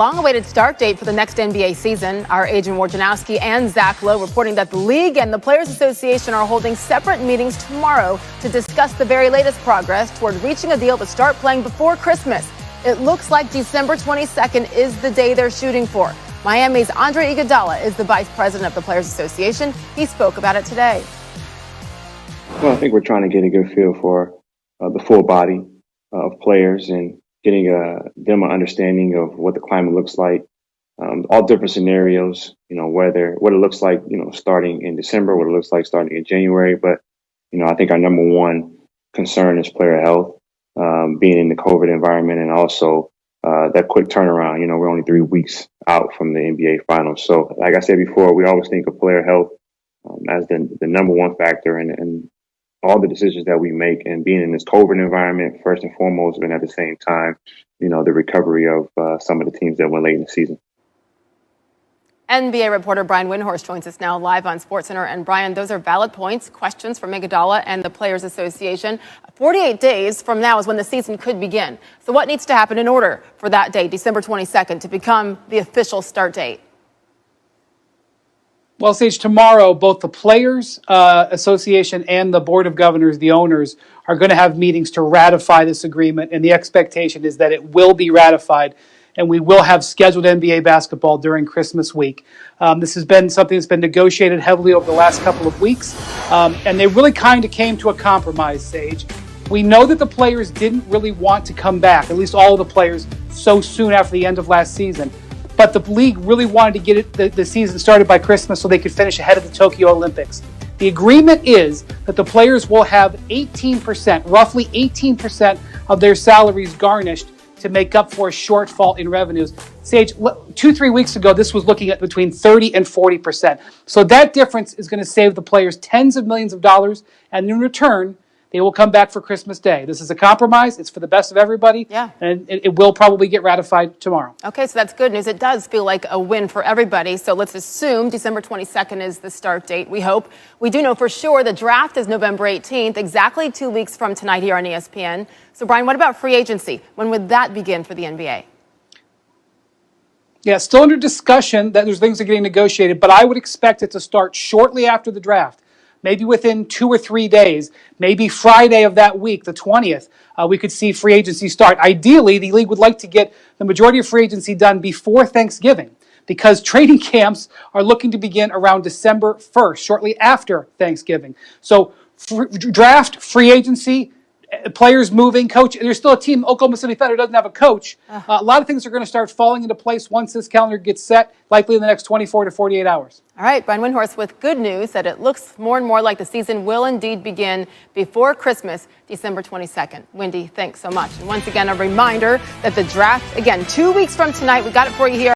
Long-awaited start date for the next NBA season. Our Adrian Wojnarowski and Zach Lowe reporting that the league and the Players Association are holding separate meetings tomorrow to discuss the very latest progress toward reaching a deal to start playing before Christmas. It looks like December 22nd is the day they're shooting for. Miami's Andre Iguodala is the vice president of the Players Association. He spoke about it today. Well, I think we're trying to get a good feel for the full body of players and getting them an understanding of what the climate looks like, all different scenarios, what it looks like, starting in December, what it looks like starting in January. But, I think our number one concern is player health, being in the COVID environment, and also that quick turnaround. We're only 3 weeks out from the NBA Finals. So like I said before, we always think of player health as the number one factor, and all the decisions that we make, and being in this COVID environment first and foremost, and at the same time, the recovery of some of the teams that went late in the season. NBA reporter Brian Windhorst joins us now live on SportsCenter. And Brian, those are valid points, questions from Iguodala and the Players Association. 48 days from now is when the season could begin. So what needs to happen in order for that date, December 22nd, to become the official start date? Well, Sage, tomorrow, both the Players Association and the Board of Governors, the owners, are going to have meetings to ratify this agreement. And the expectation is that it will be ratified, and we will have scheduled NBA basketball during Christmas week. This has been something that's been negotiated heavily over the last couple of weeks. And they really kind of came to a compromise, Sage. We know that the players didn't really want to come back, at least all of the players, so soon after the end of last season. But the league really wanted to get the season started by Christmas so they could finish ahead of the Tokyo Olympics. The agreement is that the players will have 18%, roughly 18% of their salaries garnished to make up for a shortfall in revenues. Sage, 2-3 weeks ago, this was looking at between 30 and 40%. So that difference is going to save the players tens of millions of dollars, and in return, they will come back for Christmas Day. This is a compromise. It's for the best of everybody. Yeah. And it will probably get ratified tomorrow. Okay, so that's good news. It does feel like a win for everybody. So let's assume December 22nd is the start date, we hope. We do know for sure the draft is November 18th, exactly 2 weeks from tonight here on ESPN. So, Brian, what about free agency? When would that begin for the NBA? Yeah, still under discussion. That there's things that are getting negotiated, but I would expect it to start shortly after the draft. Maybe within 2 or 3 days, maybe Friday of that week, the 20th, we could see free agency start. Ideally, the league would like to get the majority of free agency done before Thanksgiving, because training camps are looking to begin around December 1st, shortly after Thanksgiving. So draft, free agency, players moving, coach. There's still a team, Oklahoma City Thunder, doesn't have a coach. A lot of things are going to start falling into place once this calendar gets set, likely in the next 24 to 48 hours. All right, Brian Windhorst with good news that it looks more and more like the season will indeed begin before Christmas, December 22nd. Wendy, thanks so much. And once again, a reminder that the draft, again, 2 weeks from tonight, we got it for you here.